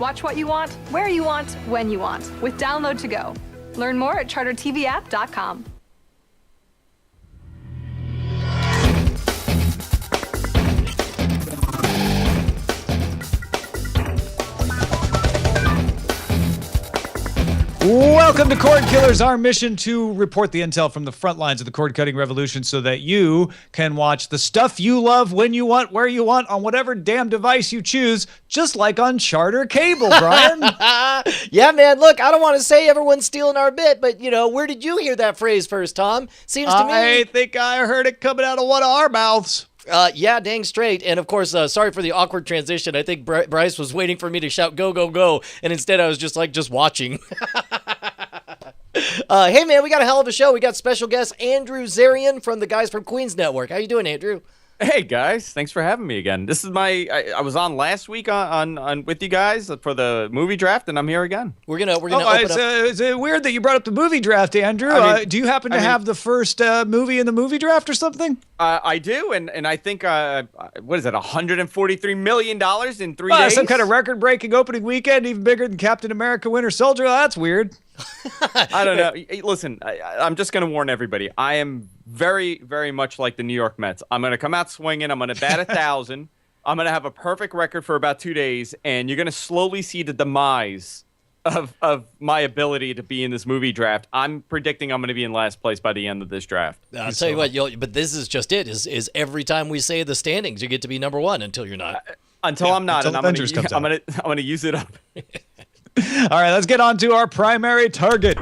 Watch what you want, where you want, when you want, with Download to Go. Learn more at chartertvapp.com. Welcome to Cord Killers, our mission to report the intel from the front lines of the cord-cutting revolution so that you can watch the stuff you love when you want, where you want, on whatever damn device you choose, just like on Charter Cable, Brian. Yeah, man, look, I don't want to say everyone's stealing our bit, but, where did you hear that phrase first, Tom? Seems to me... I think I heard it coming out of one of our mouths. Yeah, dang straight. And of course, sorry for the awkward transition. I think Bryce was waiting for me to shout, go, go, go. And instead I was just watching. Hey, man, we got a hell of a show. We got special guest Andrew Zarian from the guys from Queens Network. How you doing, Andrew? Hey guys, thanks for having me again. This is I was on last week on with you guys for the movie draft, and I'm here again. We're gonna open up. It's weird that you brought up the movie draft, Andrew. Do you happen to have the first movie in the movie draft or something? I do, and I think what is it, $143 million in 3 days? Some kind of record-breaking opening weekend, even bigger than Captain America: Winter Soldier. Well, that's weird. I don't know. Listen, I'm just going to warn everybody. I am very, very much like the New York Mets. I'm going to come out swinging. I'm going to bat 1,000. I'm going to have a perfect record for about 2 days, and you're going to slowly see the demise of my ability to be in this movie draft. I'm predicting I'm going to be in last place by the end of this draft. I'll tell you what, but this is just it. Is every time we say the standings, you get to be number one until you're not. Until I'm not, until and I'm going to use it up. All right, let's get on to our primary target.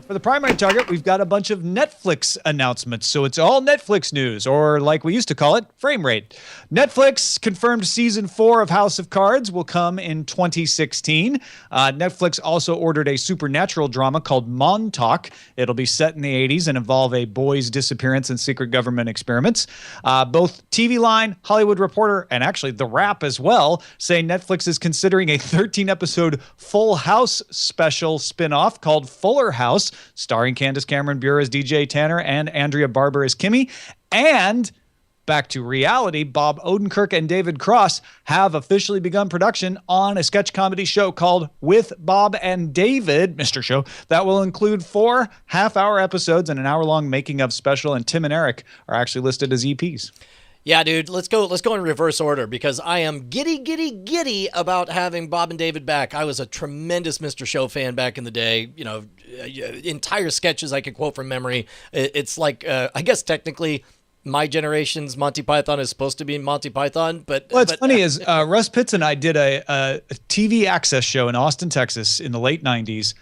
For the primary target, we've got a bunch of Netflix announcements. So it's all Netflix news, or like we used to call it, frame rate. Netflix confirmed season 4 of House of Cards will come in 2016. Netflix also ordered a supernatural drama called Montauk. It'll be set in the 80s and involve a boy's disappearance and secret government experiments. Both TV Line, Hollywood Reporter, and actually The Wrap as well say Netflix is considering a 13-episode Full House special spinoff called Fuller House, starring Candace Cameron Bure as DJ Tanner and Andrea Barber as Kimmy. And back to reality, Bob Odenkirk and David Cross have officially begun production on a sketch comedy show called With Bob and David, Mr. Show, that will include 4 half-hour episodes and an hour-long making-of special, and Tim and Eric are actually listed as EPs. Yeah, dude, let's go in reverse order because I am giddy about having Bob and David back. I was a tremendous Mr. Show fan back in the day. Entire sketches I could quote from memory. It's like, I guess technically my generation's Monty Python is supposed to be Monty Python, but... What's funny is Russ Pitts and I did a TV access show in Austin, Texas in the late 90s.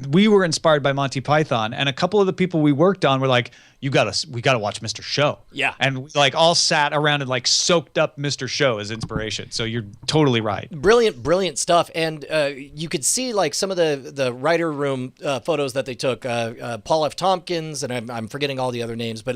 We were inspired by Monty Python, and a couple of the people we worked on were like, we gotta watch Mr. Show. Yeah. And we all sat around and soaked up Mr. Show as inspiration. So you're totally right. Brilliant stuff. And you could see some of the writer room photos that they took. Paul F. Tompkins, and I'm forgetting all the other names, but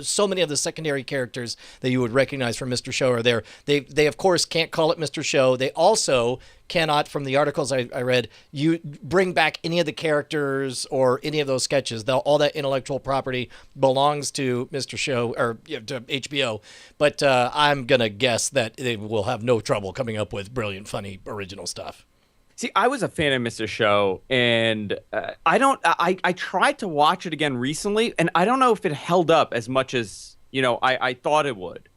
so many of the secondary characters that you would recognize from Mr. Show are there. They of course can't call it Mr. Show. They also cannot, from the articles I read, you bring back any of the characters or any of those sketches. All that intellectual property belongs to Mr. Show or to HBO. But I'm gonna guess that they will have no trouble coming up with brilliant, funny, original stuff. See, I was a fan of Mr. Show, and I tried to watch it again recently, and I don't know if it held up as much as I thought it would.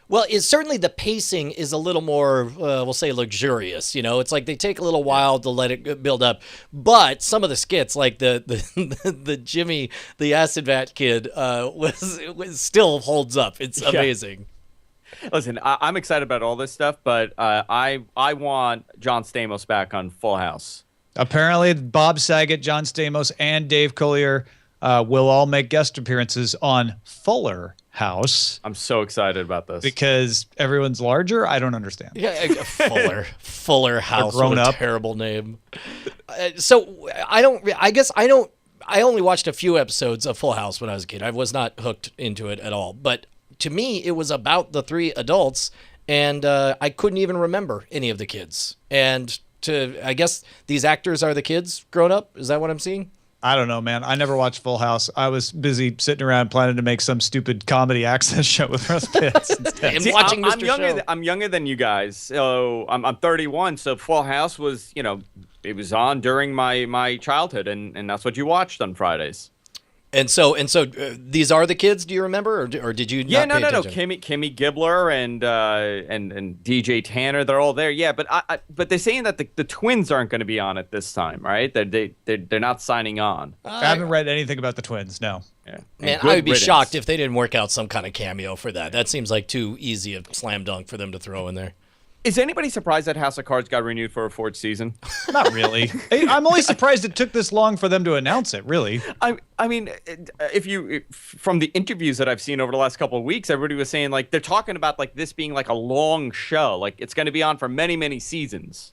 Well, it's certainly the pacing is a little more, we'll say, luxurious. It's like they take a little while to let it build up. But some of the skits, like the Jimmy, the acid vat kid, was still holds up. It's amazing. Listen, I'm excited about all this stuff, but I want John Stamos back on Full House. Apparently, Bob Saget, John Stamos, and Dave Collier will all make guest appearances on Fuller House. I'm so excited about this because everyone's larger. I don't understand. Yeah, Fuller House. Grown up. Terrible name. So I only watched a few episodes of Full House when I was a kid. I was not hooked into it at all. But to me, it was about the 3 adults, and I couldn't even remember any of the kids. And I guess these actors are the kids grown up. Is that what I'm seeing? I don't know, man. I never watched Full House. I was busy sitting around planning to make some stupid comedy access show with Russ Pitts instead. And See, watching I'm Mr. younger. Show. I'm younger than you guys, so I'm 31. So Full House was, it was on during my childhood, and that's what you watched on Fridays. And so these are the kids. Do you remember, or did you? Yeah, not no. pay attention? Kimmy Gibbler and DJ Tanner, they're all there. Yeah, but but they're saying that the twins aren't going to be on it this time, right? They're not signing on. I haven't read anything about the twins. No. Yeah. Man, And good I would be riddance. shocked if they didn't work out some kind of cameo for that. That seems like too easy a slam dunk for them to throw in there. Is anybody surprised that House of Cards got renewed for a fourth season? Not really. I'm only surprised it took this long for them to announce it, really. I mean, from the interviews that I've seen over the last couple of weeks, everybody was saying like they're talking about like this being like a long show, like it's going to be on for many, many seasons.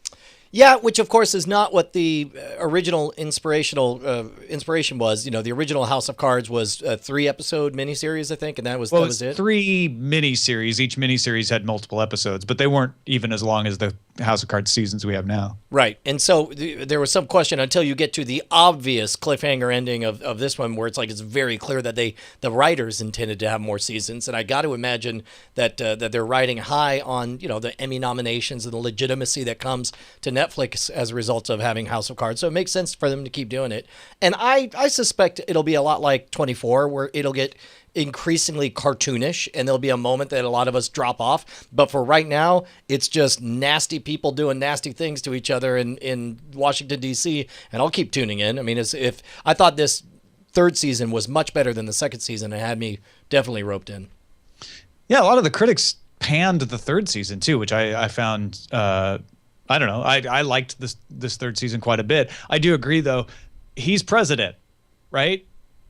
Yeah, which of course is not what the original inspiration was. The original House of Cards was a 3-episode miniseries, I think, and that was Well, that it's was it. 3 miniseries. Each miniseries had multiple episodes, but they weren't even as long as the House of Cards seasons we have now. Right. And so there was some question until you get to the obvious cliffhanger ending of this one, where it's like it's very clear that the writers intended to have more seasons. And I got to imagine that they're riding high on the Emmy nominations and the legitimacy that comes to Netflix as a result of having House of Cards. So it makes sense for them to keep doing it. And I suspect it'll be a lot like 24, where it'll get increasingly cartoonish and there'll be a moment that a lot of us drop off, but for right now it's just nasty people doing nasty things to each other in Washington DC, and I'll keep tuning in. I mean, if I thought this third season was much better than the second season, it had me definitely roped in. Yeah, a lot of the critics panned the third season too, which I found I don't know. I liked this third season quite a bit. I do agree though, he's president, right?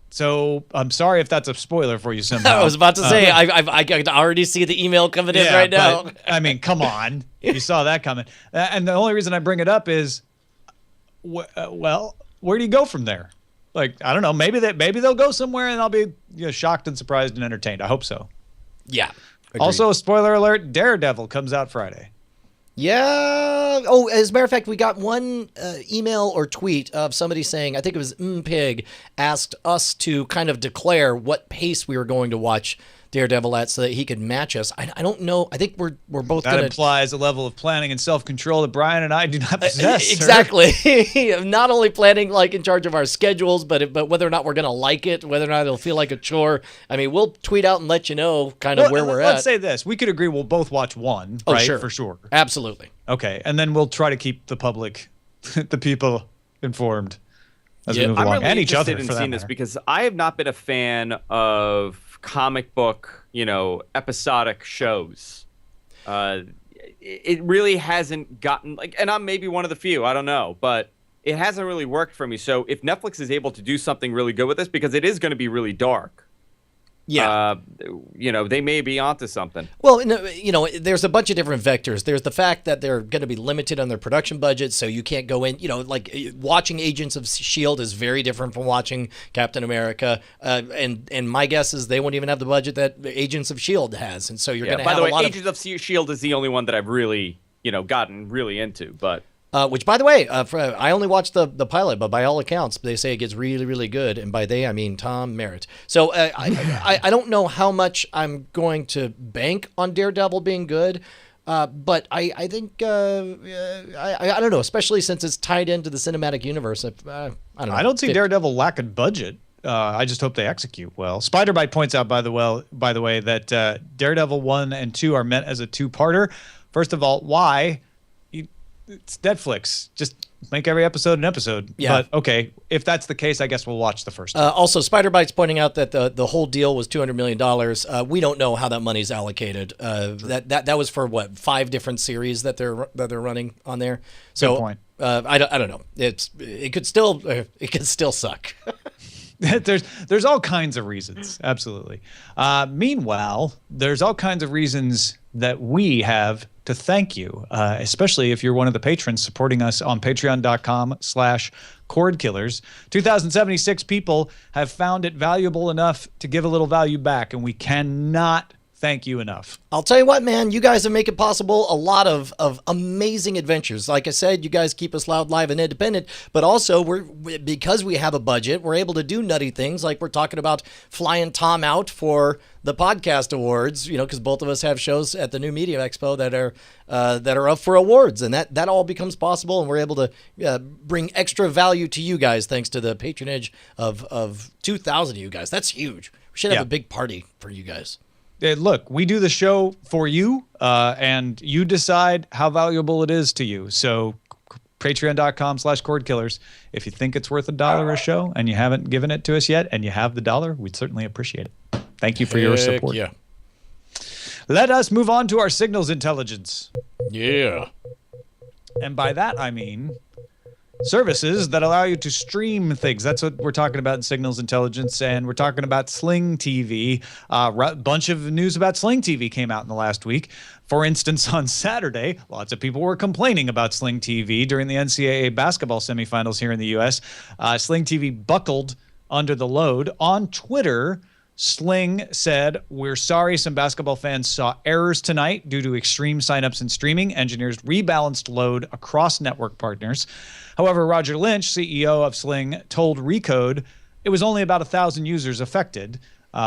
So I'm sorry if that's a spoiler for you somehow. I was about to say, I can already see the email coming in right now. But, I mean, come on. You saw that coming. And the only reason I bring it up is, well, where do you go from there? Like, I don't know. Maybe they'll go somewhere and I'll be shocked and surprised and entertained. I hope so. Yeah. Agreed. Also, spoiler alert, Daredevil comes out Friday. Yeah. Oh, as a matter of fact, we got one email or tweet of somebody saying, I think it was Pig, asked us to kind of declare what pace we were going to watch Daredevil at so that he could match us. I don't know. I think we're both That going to... implies a level of planning and self-control that Brian and I do not possess. sir. Exactly. Not only planning like in charge of our schedules, but whether or not we're going to like it, whether or not it'll feel like a chore. I mean, we'll tweet out and let you know kind of where we're at. Let's say this. We could agree we'll both watch one, Oh, right? sure. For sure. Absolutely. Okay. And then we'll try to keep the public, the people informed as we Yeah. move I'm along. really And each interested other, in for that seeing this matter. because I have not been a fan of comic book, episodic shows. It really hasn't gotten and I'm maybe one of the few, I don't know, but it hasn't really worked for me. So if Netflix is able to do something really good with this, because it is going to be really dark, Yeah. they may be onto something. Well, there's a bunch of different vectors. There's the fact that they're going to be limited on their production budget, so you can't go in. Watching Agents of S.H.I.E.L.D. is very different from watching Captain America. And my guess is they won't even have the budget that Agents of S.H.I.E.L.D. has, and so you're going to By have the way, a lot Agents of S.H.I.E.L.D. is the only one that I've really, gotten really into, but. which, by the way, I only watched the pilot, but by all accounts, they say it gets really, really good. And by they, I mean Tom Merritt. So I don't know how much I'm going to bank on Daredevil being good, but I think, I don't know, especially since it's tied into the cinematic universe. I don't know. I don't see Daredevil lacking budget. I just hope they execute well. Spider-Bite points out, by the way, that Daredevil 1 and 2 are meant as a two-parter. First of all, why? It's Netflix. Just make every episode an episode. Yeah. But okay, if that's the case, I guess we'll watch the first. Also, Spider-Bite's pointing out that the whole deal was $200 million. We don't know how that money's allocated. That was for what, 5 different series that they're running on there. So Good point. I don't know. It could still suck. There's all kinds of reasons. Absolutely. Meanwhile, there's all kinds of reasons that we have to thank you, especially if you're one of the patrons supporting us on patreon.com/cordkillers. 2,076 people have found it valuable enough to give a little value back, and we cannot thank you enough. I'll tell you what, man, you guys are making possible a lot of amazing adventures. Like I said, you guys keep us loud, live, and independent, but also because we have a budget, we're able to do nutty things like we're talking about flying Tom out for the podcast awards, because both of us have shows at the New Media Expo that are up for awards, and that all becomes possible, and we're able to bring extra value to you guys thanks to the patronage of 2,000 of you guys. That's huge. We should have a big party for you guys. Look, we do the show for you, and you decide how valuable it is to you. So patreon.com/cordkillers. If you think it's worth $1 a show and you haven't given it to us yet and you have the $1, we'd certainly appreciate it. Thank you for your support. Yeah. Let us move on to our signals intelligence. Yeah. And by that, I mean services that allow you to stream things. That's what we're talking about in Signals Intelligence, and we're talking about Sling TV. A bunch of news about Sling TV came out in the last week. For instance, on Saturday, lots of people were complaining about Sling TV during the NCAA basketball semifinals here in the U.S. Sling TV buckled under the load. On Twitter, Sling said, "We're sorry some basketball fans saw errors tonight due to extreme signups and streaming. Engineers rebalanced load across network partners." However, Roger Lynch, CEO of Sling, told Recode it was only about 1,000 users affected.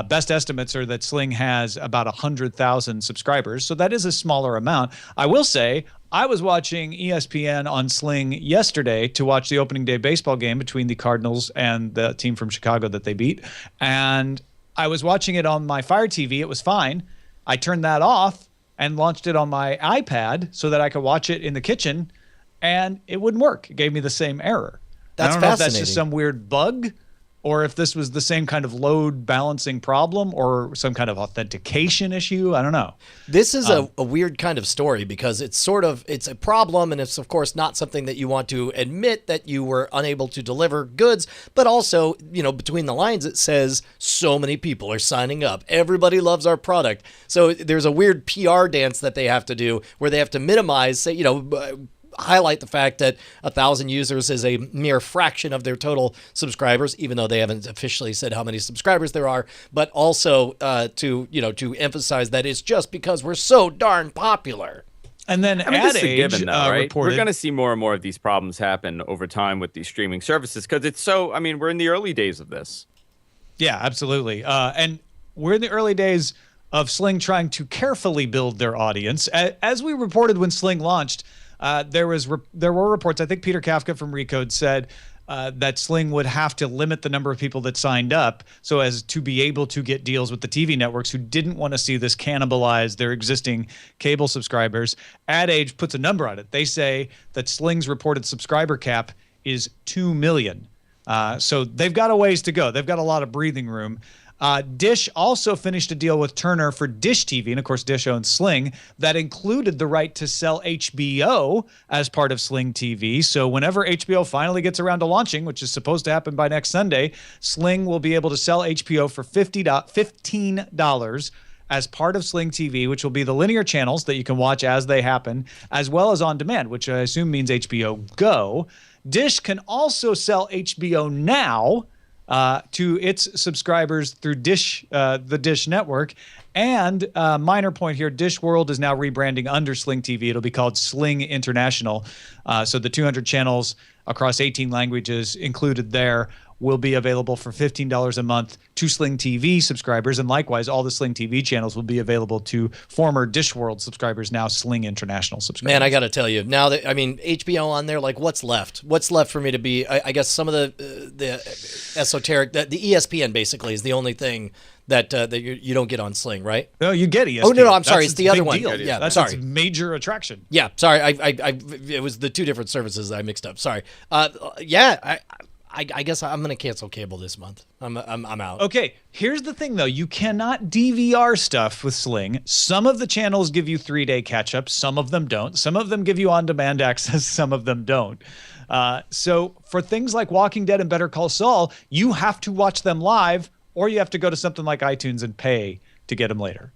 Best estimates are that Sling has about 100,000 subscribers, so that is a smaller amount. I will say, I was watching ESPN on Sling yesterday to watch the opening day baseball game between the Cardinals and the team from Chicago that they beat, and I was watching it on my Fire TV. It was fine. I turned that off and launched it on my iPad so that I could watch it in the kitchen, and it wouldn't work. It gave me the same error. That's I don't know if that's fascinating. just some weird bug or if this was the same kind of load balancing problem or some kind of authentication issue. I don't know. This is a weird kind of story because it's a problem, and it's of course not something that you want to admit that you were unable to deliver goods, but also, between the lines it says so many people are signing up. Everybody loves our product. So there's a weird PR dance that they have to do where they have to minimize, highlight the fact that 1,000 users is a mere fraction of their total subscribers, even though they haven't officially said how many subscribers there are, but also to emphasize that it's just because we're so darn popular. And then I mean, this is a Ad Age given, though, right? reported. We're going to see more and more of these problems happen over time with these streaming services because it's so, we're in the early days of this. Yeah, absolutely. And we're in the early days of Sling trying to carefully build their audience. As we reported when Sling launched, there were reports. I think Peter Kafka from Recode said that Sling would have to limit the number of people that signed up so as to be able to get deals with the TV networks who didn't want to see this cannibalize their existing cable subscribers. Ad Age puts a number on it. They say that Sling's reported subscriber cap is 2 million. So they've got a ways to go. They've got a lot of breathing room. Dish also finished a deal with Turner for Dish TV, and of course Dish owns Sling, that included the right to sell HBO as part of Sling TV. So whenever HBO finally gets around to launching, which is supposed to happen by next Sunday, Sling will be able to sell HBO for $15 as part of Sling TV, which will be the linear channels that you can watch as they happen, as well as on demand, which I assume means HBO Go. Dish can also sell HBO Now to its subscribers through Dish, the Dish network. And minor point here, Dish World is now rebranding under Sling TV. It'll be called Sling International. So the 200 channels across 18 languages included there will be available for $15 a month to Sling TV subscribers. And likewise, all the Sling TV channels will be available to former Dish World subscribers, now Sling International subscribers. Man, I got to tell you, now that, HBO on there, like what's left? What's left for me to be, I guess some of the esoteric, the ESPN basically is the only thing that you don't get on Sling, right? No, you get ESPN. Oh, no, I'm sorry. That's It's the other big one. deal. Yeah, That's sorry. its major attraction. Yeah, sorry. It was the two different services that I mixed up. Sorry. I guess I'm going to cancel cable this month. I'm out. Okay, here's the thing, though. You cannot DVR stuff with Sling. Some of the channels give you 3-day catch-up. Some of them don't. Some of them give you on-demand access. Some of them don't. So for things like Walking Dead and Better Call Saul, you have to watch them live, or you have to go to something like iTunes and pay to get them later?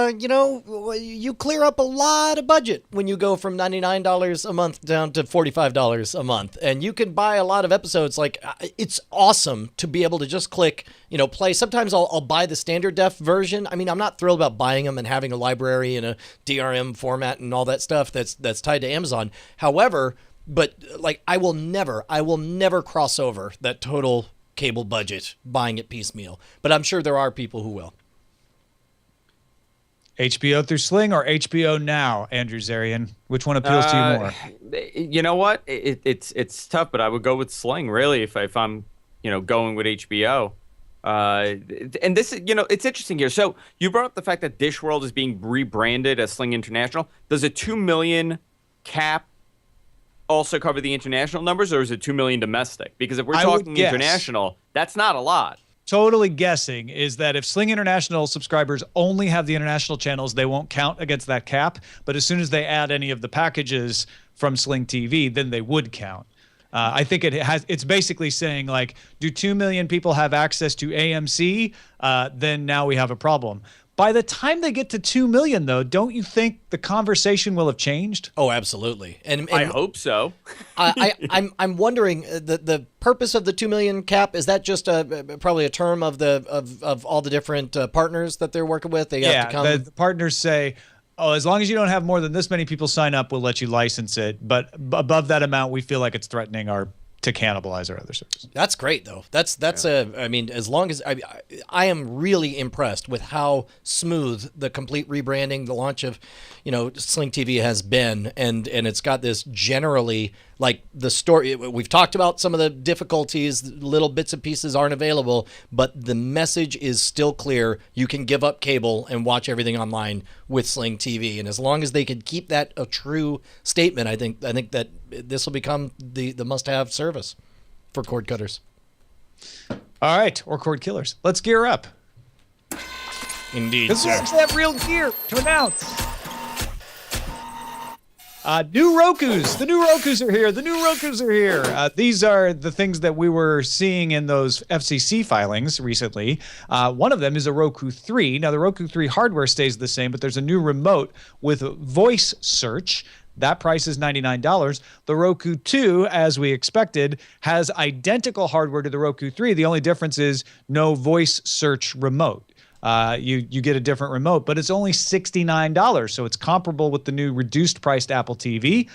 You clear up a lot of budget when you go from $99 a month down to $45 a month. And you can buy a lot of episodes. Like, it's awesome to be able to just click, play. Sometimes I'll buy the standard def version. I mean, I'm not thrilled about buying them and having a library in a DRM format and all that stuff that's tied to Amazon. However, but like, I will never cross over that total cable budget buying it piecemeal. But I'm sure there are people who will. HBO through Sling or HBO Now, Andrew Zarian? Which one appeals to you more? You know what? It's tough, but I would go with Sling really if I'm going with HBO. And this is it's interesting here. So you brought up the fact that Dish World is being rebranded as Sling International. Does a 2 million cap also cover the international numbers, or is it 2 million domestic? Because if we're talking international, that's not a lot. Totally guessing is that if Sling International subscribers only have the international channels, they won't count against that cap. But as soon as they add any of the packages from Sling TV, then they would count. I think it's basically saying, like, do 2 million people have access to AMC? Then now we have a problem. By the time they get to 2 million, though, don't you think the conversation will have changed? Oh, absolutely. And I hope so. I'm wondering the purpose of the 2 million cap. Is that just probably a term of all the different partners that they're working with? They have to come. The partners say, oh, as long as you don't have more than this many people sign up, we'll let you license it. But above that amount, we feel like it's threatening to cannibalize our other services. That's great, though. I mean, as long as I am really impressed with how smooth the complete rebranding, the launch of, Sling TV has been, and it's got this generally, like, the story. We've talked about some of the difficulties, little bits and pieces aren't available, but the message is still clear. You can give up cable and watch everything online with Sling TV, and as long as they can keep that a true statement, I think that this will become the must-have service for cord cutters. All right, or cord killers. Let's gear up. Indeed, because we actually have real gear to announce. New Rokus. The new Rokus are here. The new Rokus are here. These are the things that we were seeing in those FCC filings recently. One of them is a Roku 3. Now, the Roku 3 hardware stays the same, but there's a new remote with voice search. That price is $99. The Roku 2, as we expected, has identical hardware to the Roku 3. The only difference is no voice search remote. You get a different remote, but it's only $69, so it's comparable with the new reduced-priced Apple TV.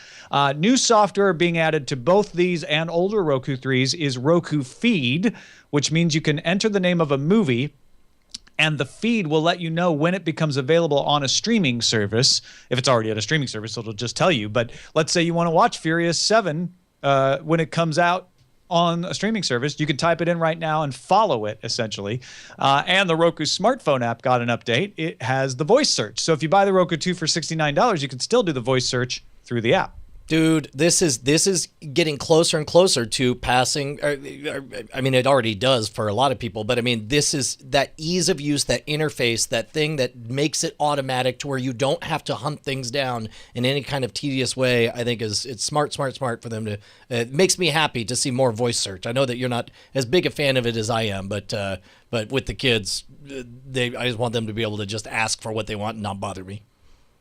New software being added to both these and older Roku 3s is Roku Feed, which means you can enter the name of a movie, and the feed will let you know when it becomes available on a streaming service. If it's already at a streaming service, it'll just tell you. But let's say you want to watch Furious 7 when it comes out on a streaming service. You can type it in right now and follow it, essentially. And the Roku smartphone app got an update. It has the voice search. So if you buy the Roku 2 for $69, you can still do the voice search through the app. Dude, this is getting closer and closer to passing. I mean, it already does for a lot of people, but I mean, this is that ease of use, that interface, that thing that makes it automatic to where you don't have to hunt things down in any kind of tedious way. I think it's smart for them to. It makes me happy to see more voice search. I know that you're not as big a fan of it as I am, but with the kids, I just want them to be able to just ask for what they want and not bother me.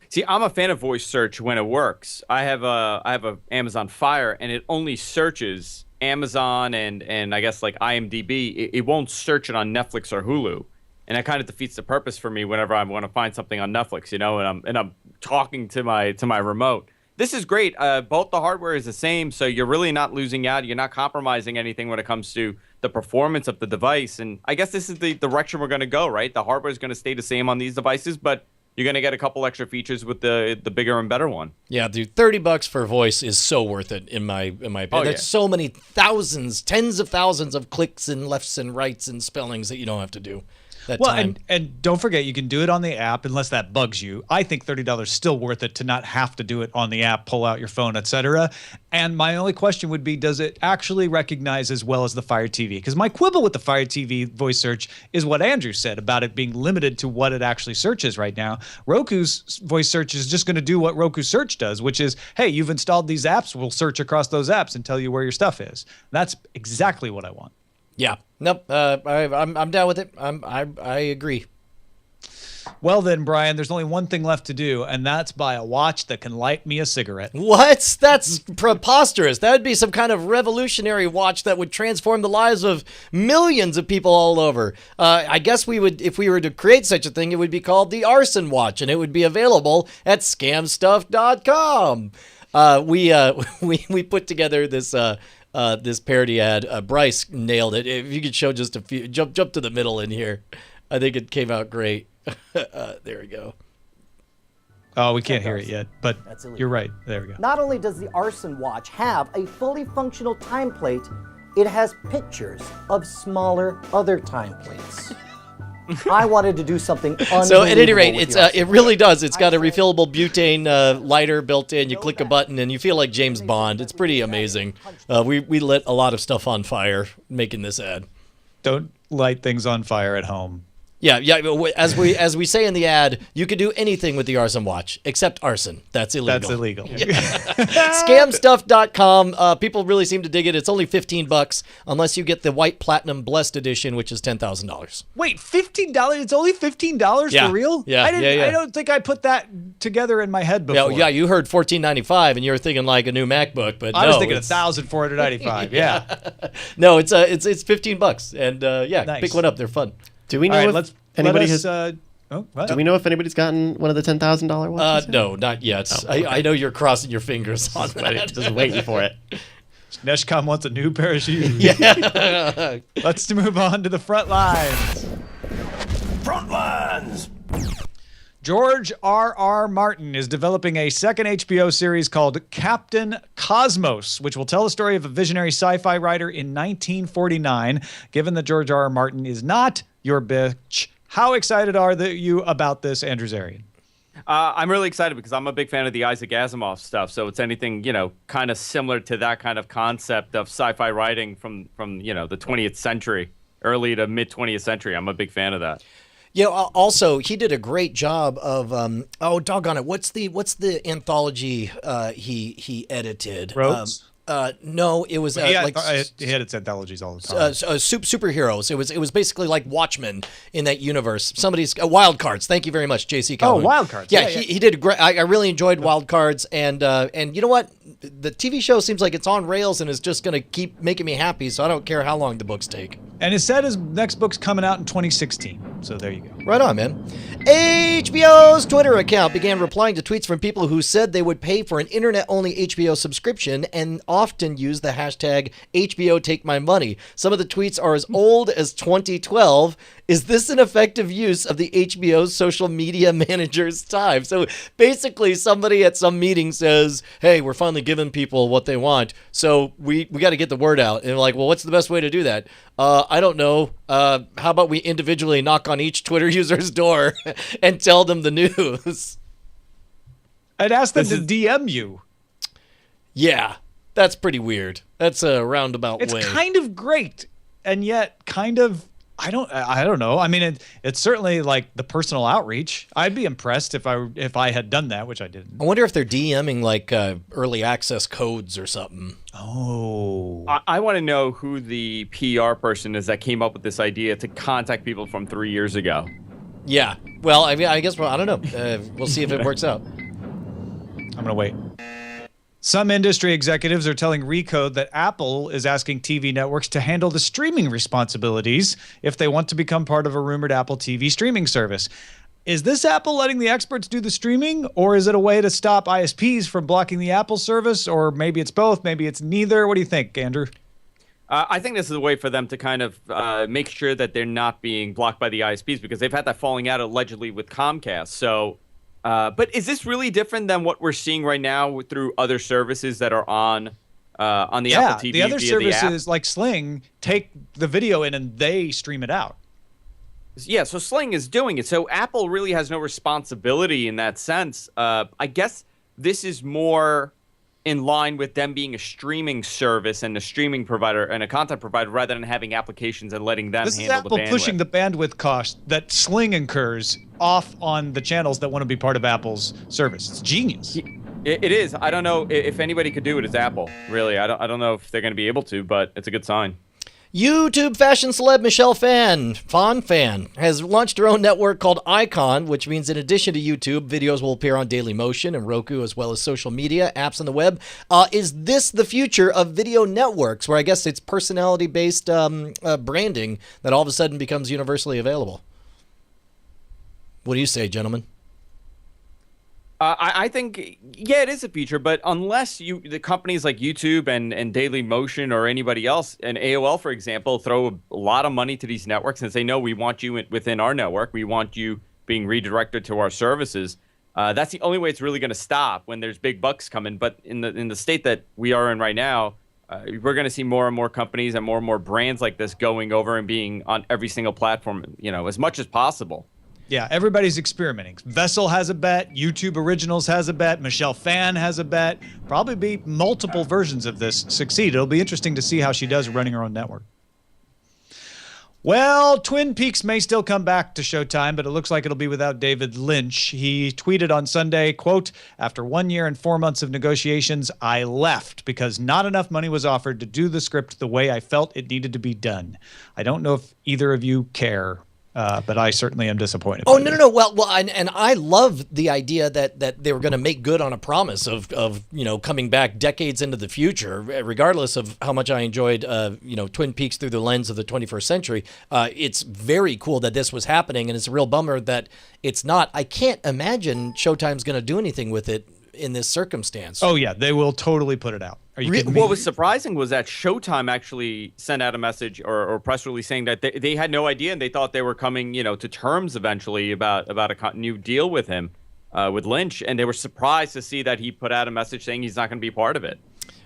See, I'm a fan of voice search when it works. I have a Amazon Fire, and it only searches Amazon and I guess like IMDb. It won't search it on Netflix or Hulu, and that kind of defeats the purpose for me whenever I want to find something on Netflix, and I'm talking to my remote. This is great. Both the hardware is the same, so you're really not losing out. You're not compromising anything when it comes to the performance of the device. And I guess this is the direction we're going to go, right? The hardware is going to stay the same on these devices, but you're going to get a couple extra features with the bigger and better one. Yeah, dude, $30 for voice is so worth it in my opinion. Oh, That's so many thousands, tens of thousands of clicks and lefts and rights and spellings that you don't have to do. And don't forget, you can do it on the app unless that bugs you. I think $30 is still worth it to not have to do it on the app, pull out your phone, etc. And my only question would be, does it actually recognize as well as the Fire TV? Because my quibble with the Fire TV voice search is what Andrew said about it being limited to what it actually searches right now. Roku's voice search is just going to do what Roku Search does, which is, hey, you've installed these apps, we'll search across those apps and tell you where your stuff is. That's exactly what I want. Yeah. Nope. I'm down with it. I agree. Well then, Brian, there's only one thing left to do, and that's buy a watch that can light me a cigarette. What? That's preposterous. That would be some kind of revolutionary watch that would transform the lives of millions of people all over. I guess we would, if we were to create such a thing, it would be called the Arson Watch, and it would be available at scamstuff.com. We put together this this parody ad. Bryce nailed it. If you could show just a few, jump to the middle in here. I think it came out great. There we go. Oh, we can't hear it yet, but you're right. There we go. Not only does the Arson Watch have a fully functional time plate, it has pictures of smaller other time plates. I wanted to do something unbelievable. So at any rate, with it's the Arson it really does. It's got a refillable butane lighter built in. You click a button and you feel like James Bond. It's pretty amazing. We lit a lot of stuff on fire making this ad. Don't light things on fire at home. Yeah. As we say in the ad, you could do anything with the Arson Watch except arson. That's illegal. That's illegal. Scamstuff.com. People really seem to dig it. It's only $15 unless you get the white platinum blessed edition, which is $10,000. Wait, $15? It's only $15 Yeah. for real? Yeah, yeah. I don't think I put that together in my head before. Yeah, you heard $14.95 and you were thinking like a new MacBook, but I no, was thinking it's- $1,495. Yeah. No, it's $15, and Nice. pick one up. They're fun. Do we know All right, if let anybody us, has? what? Do we know if anybody's gotten one of the $10,000 watches? yet? No, not yet. I know you're crossing your fingers on that. Just waiting for it. Neshcom wants a new pair of shoes. Yeah. Let's move on to the front lines. Front lines. George R.R. Martin is developing a second HBO series called Captain Cosmos, which will tell the story of a visionary sci-fi writer in 1949. Given that George R.R. Martin is not your bitch, how excited are you about this, Andrew Zarian? I'm really excited because I'm a big fan of the Isaac Asimov stuff. So it's anything, kind of similar to that kind of concept of sci-fi writing from the 20th century, early to mid 20th century. I'm a big fan of that. Also, he did a great job of doggone it. What's the anthology he edited? Rogues? No, it was He like had its anthologies all the time. superheroes. It was basically like Watchmen in that universe. Somebody's Wild Cards. Thank you very much, J.C. Calhoun. Wild Cards. Yeah, Yeah, yeah. He did great. I really enjoyed Wild Cards, and you know what? The TV show seems like it's on rails and is just going to keep making me happy. So I don't care how long the books take. And it said his next book's coming out in 2016. So there you go. Right on, man. HBO's Twitter account began replying to tweets from people who said they would pay for an internet-only HBO subscription and often use the hashtag HBO Take My Money. Some of the tweets are as old as 2012. Is this an effective use of the HBO's social media manager's time? So basically, somebody at some meeting says, hey, we're finally giving people what they want, so we got to get the word out. And they're like, well, what's the best way to do that? I don't know. How about we individually knock on each Twitter user's door and tell them the news? I'd ask them to DM you. Yeah, that's pretty weird. That's a roundabout It's way. kind of great, and yet kind of I don't know. I mean, it's certainly like the personal outreach. I'd be impressed if I had done that, which I didn't. I wonder if they're DMing like early access codes or something. Oh, I want to know who the PR person is that came up with this idea to contact people from 3 years ago. Yeah. Well, I mean, I guess I don't know. We'll see if it works out. I'm gonna wait. Some industry executives are telling Recode that Apple is asking TV networks to handle the streaming responsibilities if they want to become part of a rumored Apple TV streaming service. Is this Apple letting the experts do the streaming, or is it a way to stop ISPs from blocking the Apple service? Or maybe it's both, maybe it's neither. What do you think, Andrew? I think this is a way for them to kind of make sure that they're not being blocked by the ISPs because they've had that falling out allegedly with Comcast. So, but is this really different than what we're seeing right now through other services that are on the Apple TV? The other via the app? services like Sling take the video in and they stream it out. Yeah, so Sling is doing it. So Apple really has no responsibility in that sense. I guess this is more in line with them being a streaming service and a streaming provider and a content provider rather than having applications and letting them This is handle Apple the bandwidth. pushing the bandwidth cost that Sling incurs off on the channels that want to be part of Apple's service. It's genius. It is. I don't know if anybody could do it. It's Apple, really. I don't know if they're going to be able to, but it's a good sign. YouTube fashion celeb Michelle Phan has launched her own network called Icon, which means in addition to YouTube, videos will appear on Dailymotion and Roku, as well as social media, apps on the web. Is this the future of video networks, where I guess it's personality-based branding that all of a sudden becomes universally available? What do you say, gentlemen? I think, yeah, it is a feature, but unless the companies like YouTube and Dailymotion or anybody else, and AOL, for example, throw a lot of money to these networks and say, no, we want you within our network. We want you being redirected to our services. That's the only way it's really going to stop, when there's big bucks coming. But in the state that we are in right now, we're going to see more and more companies and more brands like this going over and being on every single platform, as much as possible. Yeah, everybody's experimenting. Vessel has a bet. YouTube Originals has a bet. Michelle Phan has a bet. Probably be multiple versions of this succeed. It'll be interesting to see how she does running her own network. Well, Twin Peaks may still come back to Showtime, but it looks like it'll be without David Lynch. He tweeted on Sunday, quote, "After 1 year and 4 months of negotiations, I left because not enough money was offered to do the script the way I felt it needed to be done. I don't know if either of you care. But I certainly am disappointed. Oh, no. Well, and I love the idea that they were going to make good on a promise of coming back decades into the future, regardless of how much I enjoyed Twin Peaks through the lens of the 21st century. It's very cool that this was happening, and it's a real bummer that it's not. I can't imagine Showtime's going to do anything with it in this circumstance. Oh yeah, they will totally put it out. Are you kidding me? What was surprising was that Showtime actually sent out a message or press release saying that they had no idea, and they thought they were coming, to terms eventually about a new deal with him, with Lynch, and they were surprised to see that he put out a message saying he's not going to be part of it.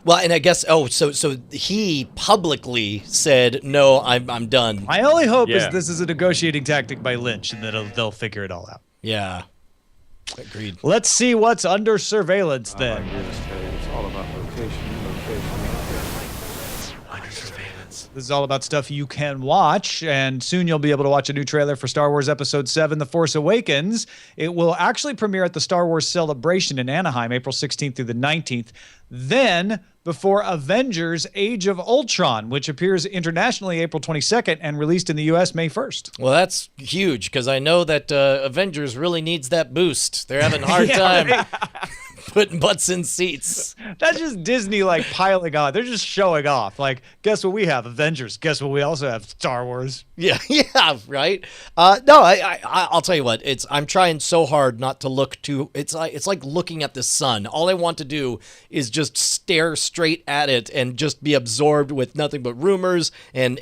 Well, and I guess so he publicly said, no, I'm done. My only hope is this is a negotiating tactic by Lynch, and that they'll figure it all out. Yeah. Agreed. Let's see what's under surveillance then. It's all about location. Under surveillance. This is all about stuff you can watch, and soon you'll be able to watch a new trailer for Star Wars Episode 7, The Force Awakens. It will actually premiere at the Star Wars Celebration in Anaheim, April 16th through the 19th. Then, before Avengers Age of Ultron, which appears internationally April 22nd and released in the U.S. May 1st. Well, that's huge, because I know that Avengers really needs that boost. They're having a hard time putting butts in seats. That's just Disney, piling on. They're just showing off. Guess what we have? Avengers. Guess what we also have? Star Wars. Yeah, right. No, I'll tell you what. I'm trying so hard not to look too. It's like looking at the sun. All I want to do is just stare straight at it and just be absorbed with nothing but rumors and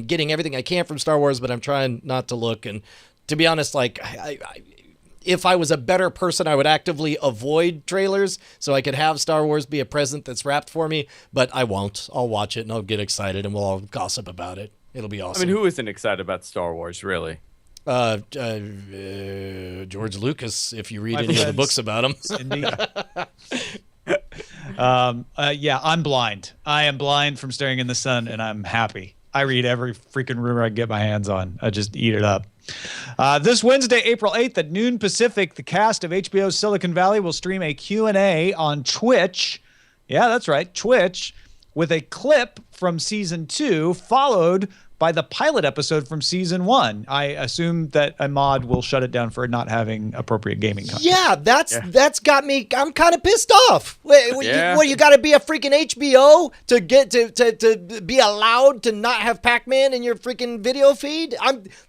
getting everything I can from Star Wars. But I'm trying not to look. And to be honest, if I was a better person, I would actively avoid trailers so I could have Star Wars be a present that's wrapped for me. But I won't. I'll watch it and I'll get excited and we'll all gossip about it. It'll be awesome. I mean, who isn't excited about Star Wars, really? George Lucas, if you read any of the books about him. Indeed. Yeah, I'm blind. I am blind from staring in the sun, and I'm happy. I read every freaking rumor I can get my hands on. I just eat it up. This Wednesday, April 8th at noon Pacific, the cast of HBO's Silicon Valley will stream a Q&A on Twitch. Yeah, that's right, Twitch, with a clip from Season 2, followed by the pilot episode from Season 1. I assume that a mod will shut it down for not having appropriate gaming content. Yeah, that's got me. I'm kind of pissed off. Wait, you got to be a freaking HBO to get to be allowed to not have Pac-Man in your freaking video feed?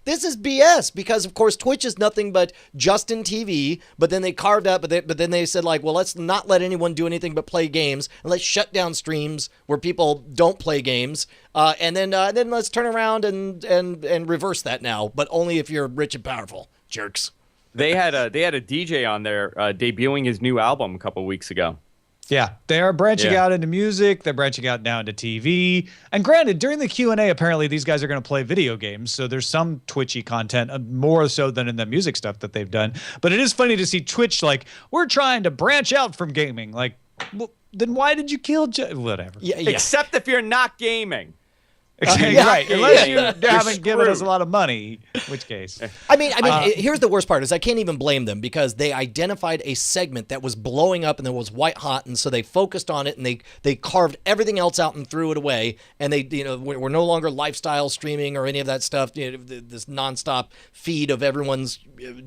This is BS, because of course Twitch is nothing but Justin TV. But then they carved up. But then they said well, let's not let anyone do anything but play games, and let's shut down streams where people don't play games. And then let's turn around and reverse that now, but only if you're rich and powerful, jerks. They had a DJ on there debuting his new album a couple weeks ago. Yeah, they are branching out into music. They're branching out now into TV. And granted, during the Q&A, apparently these guys are going to play video games, so there's some Twitchy content, more so than in the music stuff that they've done. But it is funny to see Twitch we're trying to branch out from gaming. Well, then why did you kill whatever? Yeah. Except if you're not gaming. Right. Unless you You're haven't given us a screwed. lot of money, in which case. I mean, here's the worst part is I can't even blame them because they identified a segment that was blowing up and that was white hot, and so they focused on it and they carved everything else out and threw it away. And they, we're no longer lifestyle streaming or any of that stuff. This nonstop feed of everyone's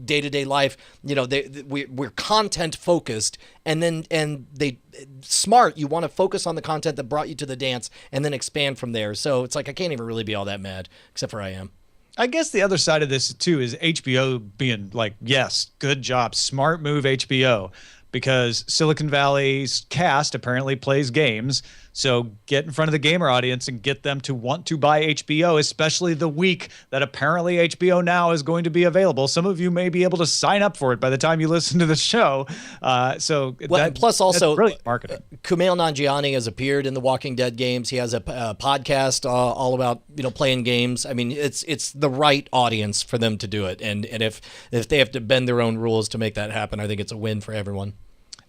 day-to-day life. We're content focused, and they smart. You want to focus on the content that brought you to the dance and then expand from there. So it's like I can't even really be all that mad, except for I am. I guess the other side of this too is HBO being like, yes, good job, smart move HBO, because Silicon Valley's cast apparently plays games. So get in front of the gamer audience and get them to want to buy HBO, especially the week that apparently HBO Now is going to be available. Some of you may be able to sign up for it by the time you listen to the show. Plus also that's brilliant marketing. Kumail Nanjiani has appeared in the Walking Dead games. He has a podcast all about playing games. I mean, it's the right audience for them to do it. And if they have to bend their own rules to make that happen, I think it's a win for everyone.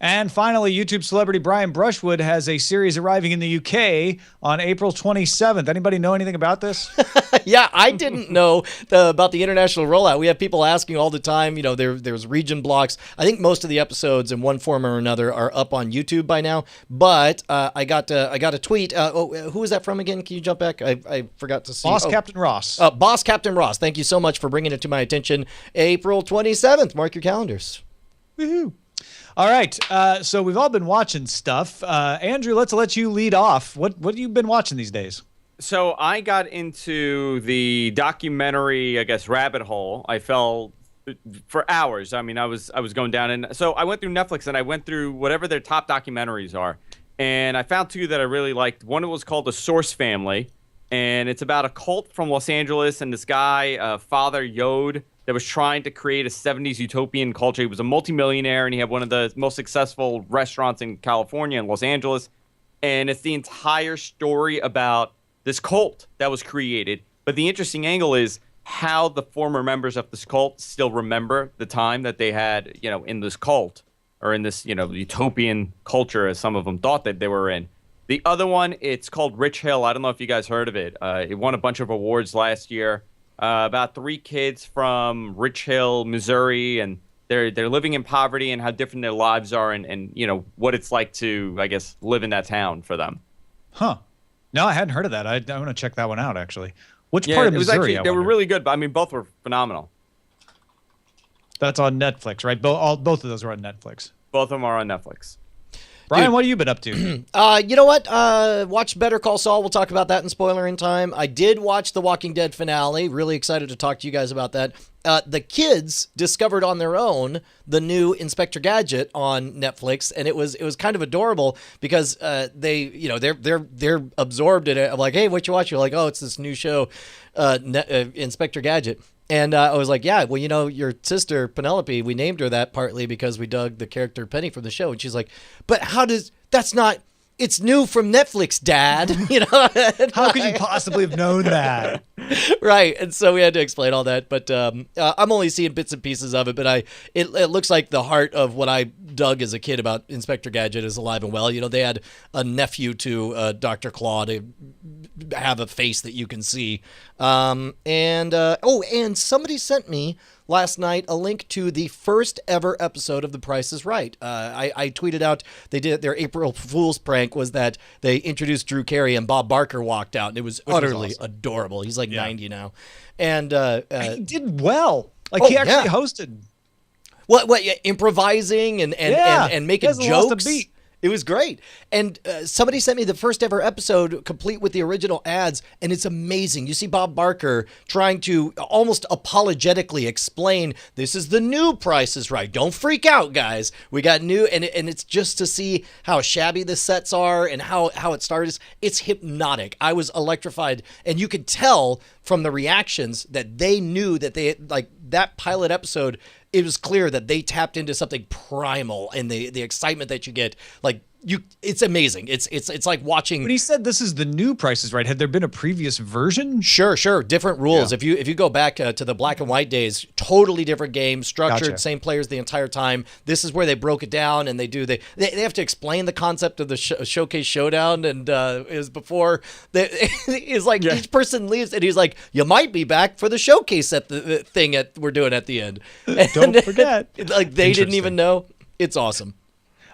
And finally, YouTube celebrity Brian Brushwood has a series arriving in the UK on April 27th. Anybody know anything about this? Yeah, I didn't know about the international rollout. We have people asking all the time. There's region blocks. I think most of the episodes in one form or another are up on YouTube by now. But I got a tweet. Who was that from again? Can you jump back? I forgot to see. Captain Ross. Boss Captain Ross. Thank you so much for bringing it to my attention. April 27th. Mark your calendars. Woohoo. All right, so we've all been watching stuff. Andrew, let's let you lead off. What have you been watching these days? So I got into the documentary, I guess, rabbit hole. I fell for hours. I mean, I was going down, and so I went through Netflix and I went through whatever their top documentaries are, and I found two that I really liked. One was called The Source Family, and it's about a cult from Los Angeles and this guy, Father Yod, that was trying to create a 70s utopian culture. He was a multimillionaire, and he had one of the most successful restaurants in California and Los Angeles. And it's the entire story about this cult that was created. But the interesting angle is how the former members of this cult still remember the time that they had, in this cult or in this, utopian culture, as some of them thought that they were in. The other one, it's called Rich Hill. I don't know if you guys heard of it. It won a bunch of awards last year. About 3 kids from Rich Hill, Missouri, and they're living in poverty and how different their lives are, and what it's like to, I guess, live in that town for them. Huh. No, I hadn't heard of that. I want to check that one out, actually. Which part of Missouri? They were really good, but I mean, both were phenomenal. That's on Netflix, right? Both of those are on Netflix. Both of them are on Netflix. Brian, what have you been up to? You know what? Watch Better Call Saul. We'll talk about that in spoiler in time. I did watch the Walking Dead finale. Really excited to talk to you guys about that. The kids discovered on their own the new Inspector Gadget on Netflix, and it was kind of adorable because they're absorbed in it. I'm like, hey, what you watch? You're like, oh, it's this new show, Inspector Gadget. And I was like, yeah, well, your sister, Penelope, we named her that partly because we dug the character Penny from the show. And she's like, but it's new from Netflix, Dad. How could you possibly have known that? Right. And so we had to explain all that. But I'm only seeing bits and pieces of it. But it looks like the heart of what I dug as a kid about Inspector Gadget is alive and well. They had a nephew to Dr. Claw to have a face that you can see. And somebody sent me last night a link to the first ever episode of The Price is Right. I tweeted out they did their April Fool's prank was that they introduced Drew Carey and Bob Barker walked out, and it was utterly adorable. He's like 90 now, and he did well. He actually hosted. What improvising and making he hasn't lost a jokes. beat. It was great. And somebody sent me the first ever episode complete with the original ads, and it's amazing. You see Bob Barker trying to almost apologetically explain, this is the new Price is Right. Don't freak out, guys. We got new, and it's just to see how shabby the sets are and how it started. It's hypnotic. I was electrified, and you could tell from the reactions that they knew that they, like, that pilot episode, it was clear that they tapped into something primal, and the excitement that you get, like, it's amazing. It's like watching. But he said this is the new Price is Right. Had there been a previous version? Sure. Different rules. Yeah. If you go back to the black and white days, totally different game, structured, Gotcha. same players the entire time. This is where they broke it down, and they have to explain the concept of the showcase showdown. And is before is like each person leaves, and he's like, "You might be back for the showcase at the thing we're doing at the end." Don't forget. Like they didn't Interesting. even know. It's awesome.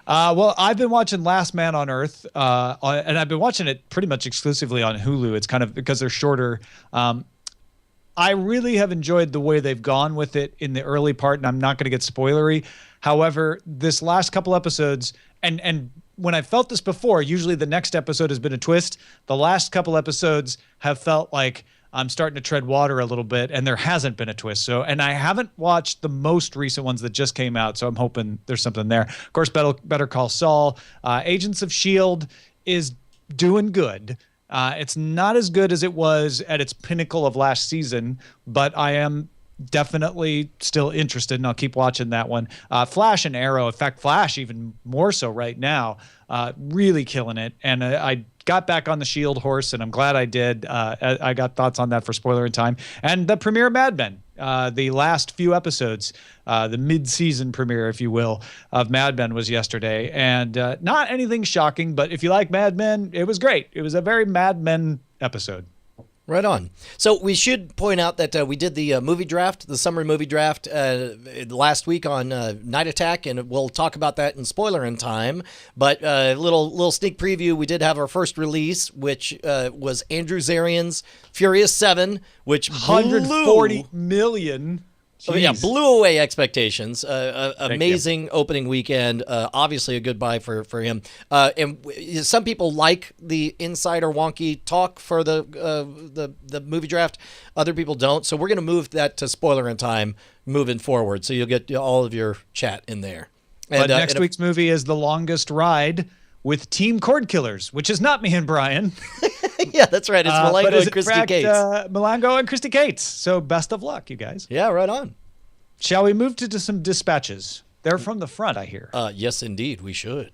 Well, I've been watching Last Man on Earth, and I've been watching it pretty much exclusively on Hulu. It's kind of because they're shorter. I really have enjoyed the way they've gone with it in the early part, and I'm not going to get spoilery. However, this last couple episodes, and when I felt this before, usually the next episode has been a twist. The last couple episodes have felt like I'm starting to tread water a little bit, and there hasn't been a twist. So, and I haven't watched the most recent ones that just came out, so I'm hoping there's something there. Of course, Better Call Saul. Agents of S.H.I.E.L.D. is doing good. It's not as good as it was at its pinnacle of last season, but I am definitely still interested, and I'll keep watching that one. Flash and Arrow, in fact, Flash even more so right now, really killing it. And I got back on the Shield horse, and I'm glad I did. I got thoughts on that for spoiler in time. And the premiere of Mad Men, the last few episodes, the mid-season premiere, if you will, of Mad Men was yesterday. And not anything shocking, but if you like Mad Men, it was great. It was a very Mad Men episode. Right on. So we should point out that we did the movie draft, the summer movie draft, last week on Night Attack, and we'll talk about that in spoiler in time. But a little sneak preview, we did have our first release, which was Andrew Zarian's Furious 7, which 140 million. blew away expectations. Amazing opening weekend. Obviously a good buy for him. And some people like the insider wonky talk for the movie draft. Other people don't. So we're going to move that to spoiler in time moving forward. So you'll get all of your chat in there. And, But next week's movie is The Longest Ride with Team Cord Killers, which is not me and Brian. yeah, that's right. It's but Malengo is and in Christy fact, Cates. Malengo and Christy Cates. So best of luck, you guys. Yeah, right on. Shall we move to some dispatches? They're from the front, I hear. Yes, indeed, we should.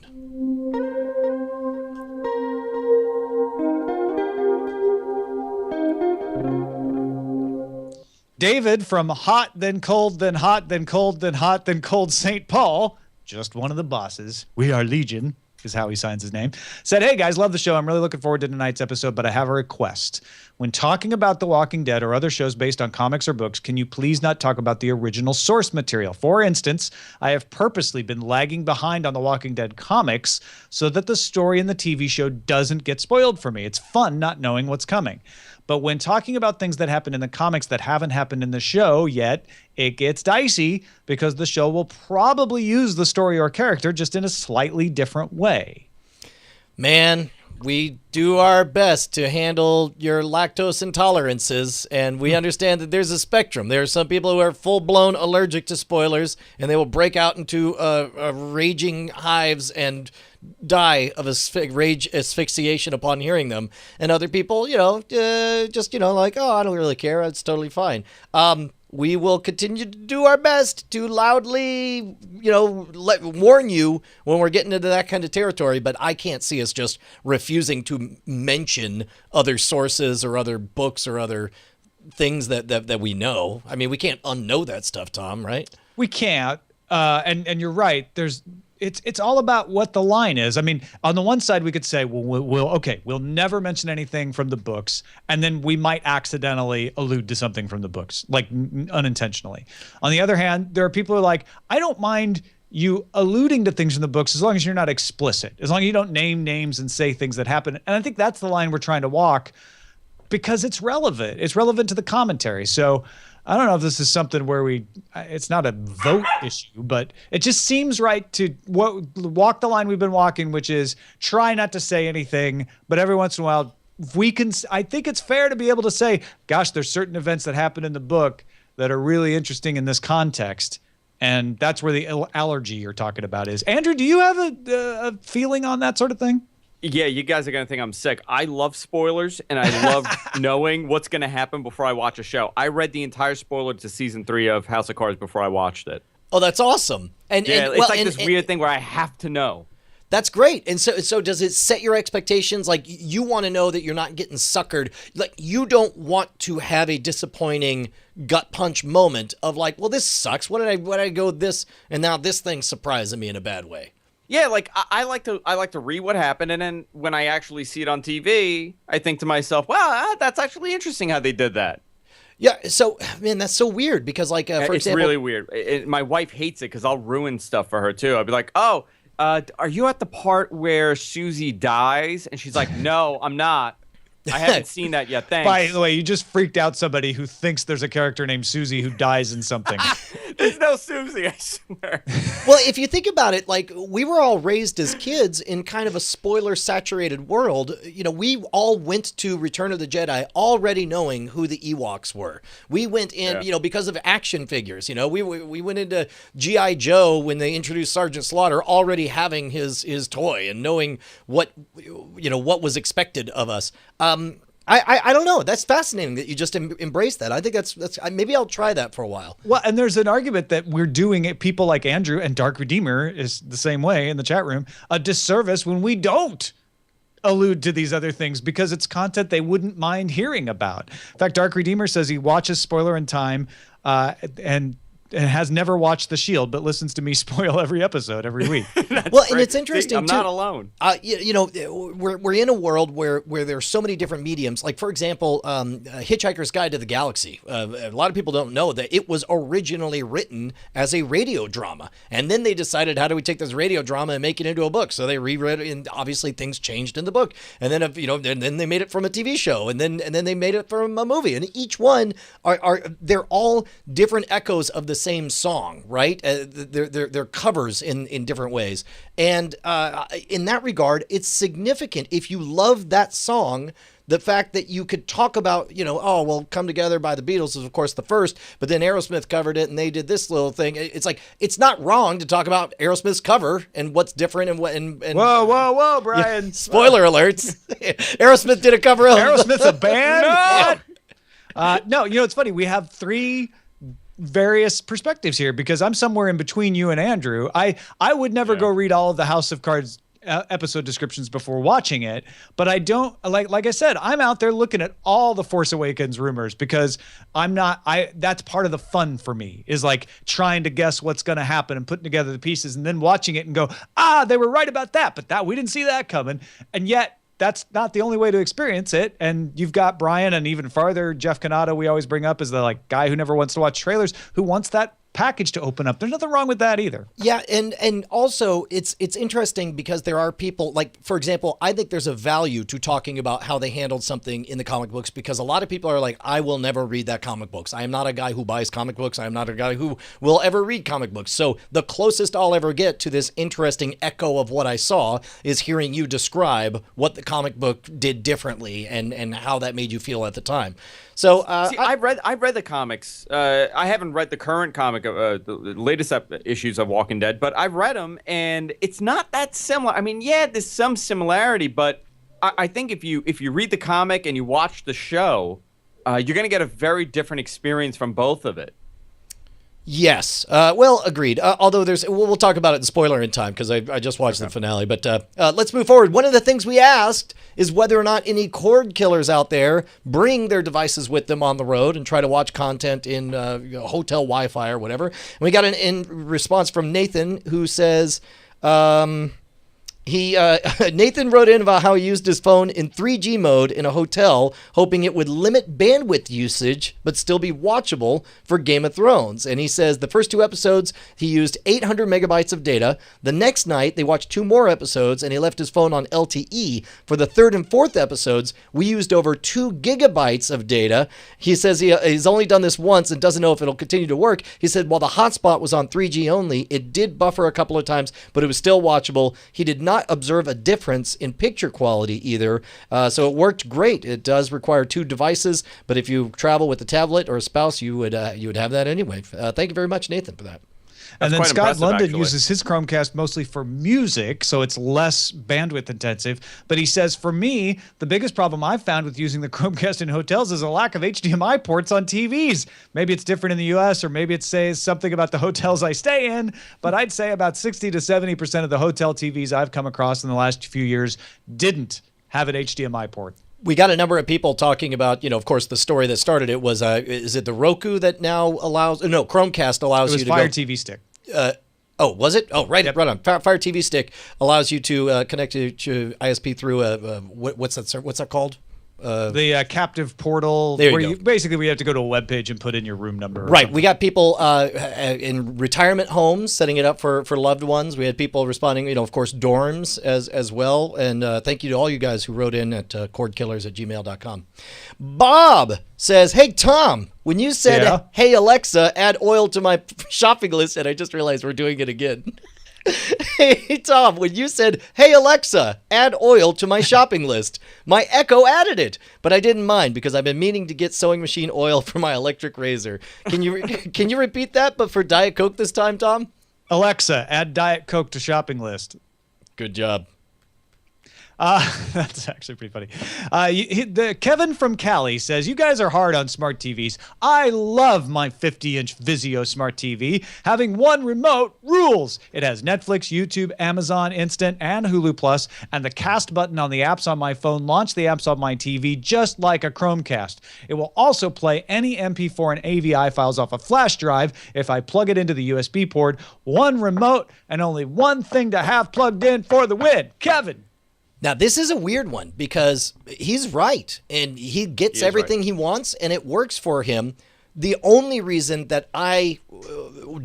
David from Hot, Then Cold, Then Hot, Then Cold, Then Hot, Then Cold St. Paul, just one of the bosses. We are Legion, is how he signs his name. Said, hey guys, love the show. I'm really looking forward to tonight's episode, but I have a request. When talking about The Walking Dead or other shows based on comics or books, can you please not talk about the original source material? For instance, I have purposely been lagging behind on The Walking Dead comics so that the story in the TV show doesn't get spoiled for me. It's fun not knowing what's coming. But when talking about things that happen in the comics that haven't happened in the show yet, it gets dicey because the show will probably use the story or character just in a slightly different way. Man, we do our best to handle your lactose intolerances, and we understand that there's a spectrum. There are some people who are full-blown allergic to spoilers, and they will break out into raging hives and die of rage asphyxiation upon hearing them. And other people, like, oh, I don't really care. It's totally fine. We will continue to do our best to loudly, warn you when we're getting into that kind of territory. But I can't see us just refusing to mention other sources or other books or other things that we know. I mean, we can't unknow that stuff, Tom, right? We can't. And you're right. It's all about what the line is. I mean, on the one side, we could say, we'll never mention anything from the books, and then we might accidentally allude to something from the books, like unintentionally. On the other hand, there are people who are like, I don't mind you alluding to things in the books as long as you're not explicit, as long as you don't name names and say things that happen. And I think that's the line we're trying to walk because it's relevant. It's relevant to the commentary. So I don't know if this is something where it's not a vote issue, but it just seems right to walk the line we've been walking, which is try not to say anything, but every once in a while, I think it's fair to be able to say, gosh, there's certain events that happen in the book that are really interesting in this context. And that's where the allergy you're talking about is. Andrew, do you have a feeling on that sort of thing? Yeah, you guys are going to think I'm sick. I love spoilers, and I love knowing what's going to happen before I watch a show. I read the entire spoiler to season 3 of House of Cards before I watched it. Oh, that's awesome. It's like this weird thing where I have to know. That's great. And so does it set your expectations? Like, you want to know that you're not getting suckered. Like, you don't want to have a disappointing gut punch moment of like, well, this sucks. What did I go with this? And now this thing's surprising me in a bad way. Yeah, like I like to read what happened, and then when I actually see it on TV, I think to myself, wow, that's actually interesting how they did that. Yeah, so, man, that's so weird because, like, for It's example... really weird. My wife hates it because I'll ruin stuff for her, too. I'll be like, oh, are you at the part where Susie dies? And she's like, no, I'm not. I haven't seen that yet. Thanks. By the way, you just freaked out somebody who thinks there's a character named Susie who dies in something. There's no Susie, I swear. Well, if you think about it, like, we were all raised as kids in kind of a spoiler-saturated world. You know, we all went to Return of the Jedi already knowing who the Ewoks were. We went in, you know, because of action figures. You know, we went into G.I. Joe when they introduced Sergeant Slaughter already having his toy and knowing what was expected of us. I don't know. That's fascinating that you just embrace that. I think that's maybe I'll try that for a while. Well, and there's an argument that we're doing it, people like Andrew and Dark Redeemer is the same way in the chat room, a disservice when we don't allude to these other things because it's content they wouldn't mind hearing about. In fact, Dark Redeemer says he watches Spoiler in Time and has never watched The Shield, but listens to me spoil every episode every week. Well, and it's interesting, I'm not alone. You know, we're in a world where there's so many different mediums. Like, for example, Hitchhiker's Guide to the Galaxy. A lot of people don't know that it was originally written as a radio drama. And then they decided, how do we take this radio drama and make it into a book? So they reread it, and obviously things changed in the book. And then, then they made it from a TV show, and then they made it from a movie. And each one they're all different echoes of the same song, right? They're covers in different ways. And in that regard, it's significant if you love that song, the fact that you could talk about, Come Together by the Beatles is, of course, the first, but then Aerosmith covered it and they did this little thing. It's like, it's not wrong to talk about Aerosmith's cover and what's different and what. And Whoa, Brian. Spoiler alerts. Aerosmith did a cover of Aerosmith's a band? No! No, it's funny. We have three various perspectives here because I'm somewhere in between you and Andrew. I would never go read all of the House of Cards episode descriptions before watching it, but I don't like I said, I'm out there looking at all the Force Awakens rumors because that's part of the fun for me is like trying to guess what's going to happen and putting together the pieces and then watching it and go, they were right about that, but we didn't see that coming. And yet that's not the only way to experience it. And you've got Brian and even farther, Jeff Canada, we always bring up as the guy who never wants to watch trailers, who wants that package to open up. There's nothing wrong with that either. Yeah, and also it's interesting because there are people, like, for example, I think there's a value to talking about how they handled something in the comic books because a lot of people are like, I will never read that comic books. I am not a guy who buys comic books. I am not a guy who will ever read comic books. So the closest I'll ever get to this interesting echo of what I saw is hearing you describe what the comic book did differently and how that made you feel at the time. So I've read the comics. I haven't read the current comic, the latest issues of Walking Dead, but I've read them, and it's not that similar. I mean, yeah, there's some similarity, but I think if you read the comic and you watch the show, you're going to get a very different experience from both of it. Yes. Well, agreed. Although we'll talk about it in spoiler in time because I just watched the finale. But let's move forward. One of the things we asked is whether or not any cord killers out there bring their devices with them on the road and try to watch content in hotel Wi-Fi or whatever. And we got in response from Nathan who says... Nathan wrote in about how he used his phone in 3G mode in a hotel, hoping it would limit bandwidth usage, but still be watchable for Game of Thrones. And he says the first 2 episodes, he used 800 megabytes of data. The next night, they watched 2 more episodes, and he left his phone on LTE. For the 3rd and 4th episodes, we used over 2 gigabytes of data. He says he's only done this once and doesn't know if it'll continue to work. He said while the hotspot was on 3G only, it did buffer a couple of times, but it was still watchable. He did not observe a difference in picture quality either. So it worked great. It does require 2 devices, but if you travel with a tablet or a spouse, you would have that anyway. Thank you very much, Nathan, for that. And then quite Scott impressive, London actually. uses his Chromecast mostly for music, so it's less bandwidth intensive. But he says, for me, the biggest problem I've found with using the Chromecast in hotels is a lack of HDMI ports on TVs. Maybe it's different in the US, or maybe it says something about the hotels I stay in, but I'd say about 60 to 70% of the hotel TVs I've come across in the last few years didn't have an HDMI port. We got a number of people talking about, of course, the story that started it was, is it the Roku that now allows, no, Chromecast allows It was you to Fire go. TV Stick. Oh, was it? Oh, right, Yep. right on. Fire TV Stick allows you to connect to ISP through what's that called? The captive portal There you where go. you basically we have to go to a web page and put in your room number. or Right. something. We got people in retirement homes setting it up for loved ones. We had people responding, of course, dorms as well. And thank you to all you guys who wrote in at cordkillers@gmail.com. Bob says, hey, Tom, when you said, Yeah? hey, Alexa, add oil to my shopping list, and I just realized we're doing it again. Hey, Tom, when you said, hey, Alexa, add oil to my shopping list, my Echo added it, but I didn't mind because I've been meaning to get sewing machine oil for my electric razor. Can you repeat that, but for Diet Coke this time, Tom? Alexa, add Diet Coke to shopping list. Good job. That's actually pretty funny. Kevin from Cali says, you guys are hard on smart TVs. I love my 50-inch Vizio smart TV. Having one remote rules. It has Netflix, YouTube, Amazon Instant, and Hulu Plus, and the cast button on the apps on my phone launch the apps on my TV just like a Chromecast. It will also play any MP4 and AVI files off a flash drive if I plug it into the USB port. One remote and only one thing to have plugged in for the win. Kevin. Now, this is a weird one because he's right and he gets everything he wants and it works for him. The only reason that I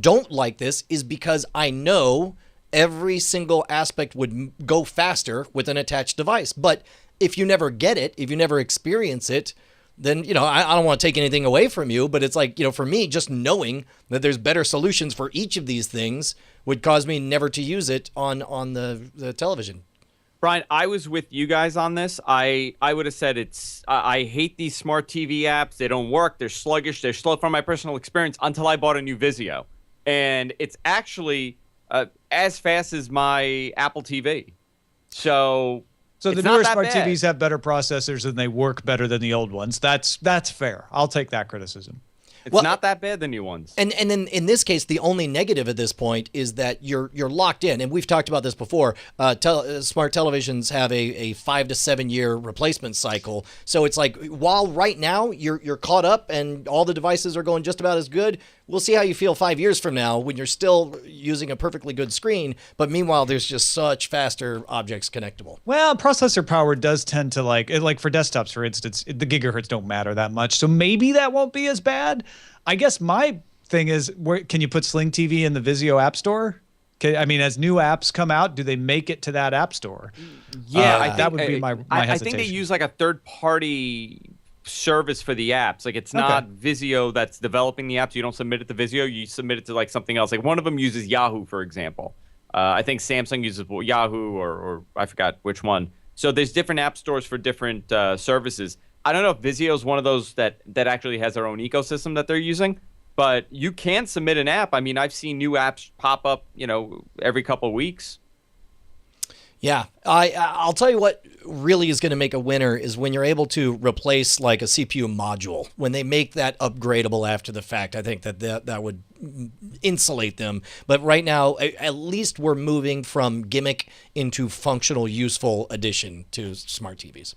don't like this is because I know every single aspect would go faster with an attached device. But if you never get it, if you never experience it, then, I don't want to take anything away from you, but it's like, for me, just knowing that there's better solutions for each of these things would cause me never to use it on the television. Brian, I was with you guys on this. I would have said I hate these smart TV apps. They don't work. They're sluggish. They're slow from my personal experience until I bought a new Vizio. And it's actually as fast as my Apple TV. So the it's newer not that smart bad. TVs have better processors and they work better than the old ones. That's fair. I'll take that criticism. It's not that bad, the new ones. And then in this case, the only negative at this point is that you're locked in. And we've talked about this before. Smart televisions have a 5 to 7 year replacement cycle. So it's like, while right now you're caught up and all the devices are going just about as good, we'll see how you feel 5 years from now when you're still using a perfectly good screen. But meanwhile, there's just such faster objects connectable. Well, processor power does tend to like for desktops, for instance, the gigahertz don't matter that much. So maybe that won't be as bad. I guess my thing is, can you put Sling TV in the Vizio App Store? As new apps come out, do they make it to that app store? Yeah, I think that would be my I hesitation. think they use like a third-party service for the apps. Like it's not Vizio that's developing the apps. You don't submit it to Vizio. You submit it to like something else. Like one of them uses Yahoo, for example. I think Samsung uses Yahoo or I forgot which one. So there's different app stores for different services. I don't know if Vizio is one of those that actually has their own ecosystem that they're using, but you can submit an app. I've seen new apps pop up, every couple of weeks. Yeah, I'll tell you what really is going to make a winner is when you're able to replace like a CPU module. When they make that upgradable after the fact, I think that would insulate them. But right now, at least we're moving from gimmick into functional, useful addition to smart TVs.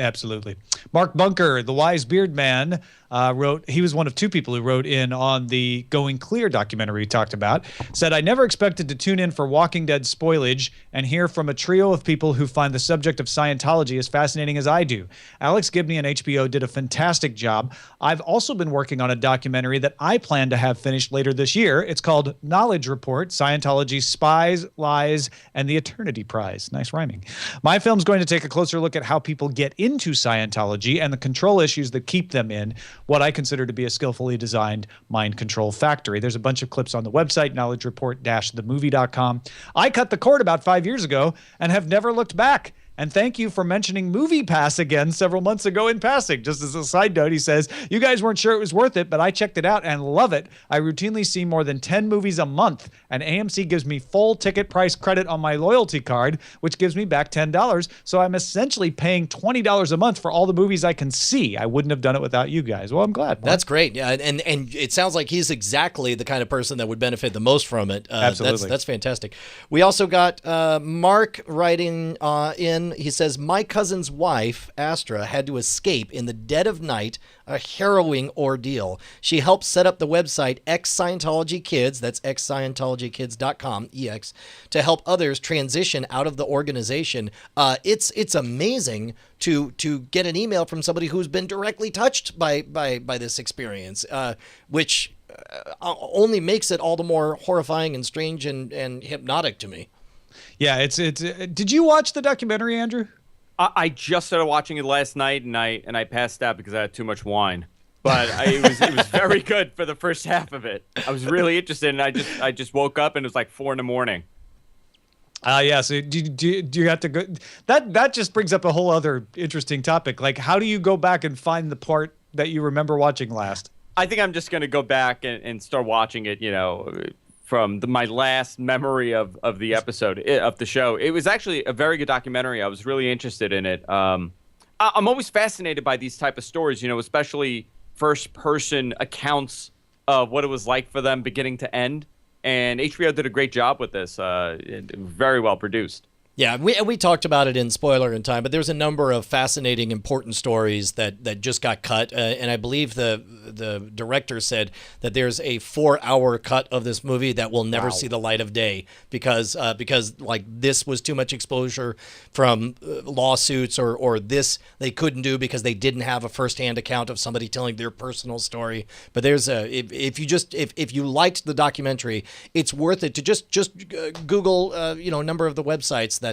Absolutely. Mark Bunker, the wise beard man, wrote, he was one of two people who wrote in on the Going Clear documentary we talked about, said, I never expected to tune in for Walking Dead spoilage and hear from a trio of people who find the subject of Scientology as fascinating as I do. Alex Gibney and HBO did a fantastic job. I've also been working on a documentary that I plan to have finished later this year. It's called Knowledge Report, Scientology's Spies, Lies, and the Eternity Prize. Nice rhyming. My film's going to take a closer look at how people get into Scientology and the control issues that keep them in what I consider to be a skillfully designed mind control factory. There's a bunch of clips on the website, knowledgereport-themovie.com. I cut the cord about 5 years ago and have never looked back. And thank you for mentioning Movie Pass again several months ago in passing. Just as a side note, he says, you guys weren't sure it was worth it, but I checked it out and love it. I routinely see more than 10 movies a month, and AMC gives me full ticket price credit on my loyalty card, which gives me back $10. So I'm essentially paying $20 a month for all the movies I can see. I wouldn't have done it without you guys. Well, I'm glad. That's great. Yeah, and it sounds like he's exactly the kind of person that would benefit the most from it. Absolutely. That's fantastic. We also got Mark writing in. He says, my cousin's wife, Astra, had to escape in the dead of night, a harrowing ordeal. She helped set up the website Ex-Scientology Kids, that's exscientologykids.com, EX, to help others transition out of the organization. It's amazing to get an email from somebody who's been directly touched by this experience, which only makes it all the more horrifying and strange and hypnotic to me. Yeah, did you watch the documentary, Andrew? I just started watching it last night, and I passed out because I had too much wine. But it was very good for the first half of it. I was really interested, and I just woke up and it was like 4 a.m. Yeah. So do you have to go? That just brings up a whole other interesting topic. Like, how do you go back and find the part that you remember watching last? I think I'm just going to go back and start watching it, from my last memory of the episode of the show. It was actually a very good documentary. I was really interested in it. I'm always fascinated by these type of stories, especially first-person accounts of what it was like for them beginning to end. And HBO did a great job with this. Very well produced. Yeah, we talked about it in Spoiler in Time, but there's a number of fascinating, important stories that just got cut, and I believe the director said that there's a 4-hour cut of this movie that will never see the light of day because like this was too much exposure from lawsuits or this they couldn't do because they didn't have a firsthand account of somebody telling their personal story. But there's if you liked the documentary, it's worth it to just Google a number of the websites that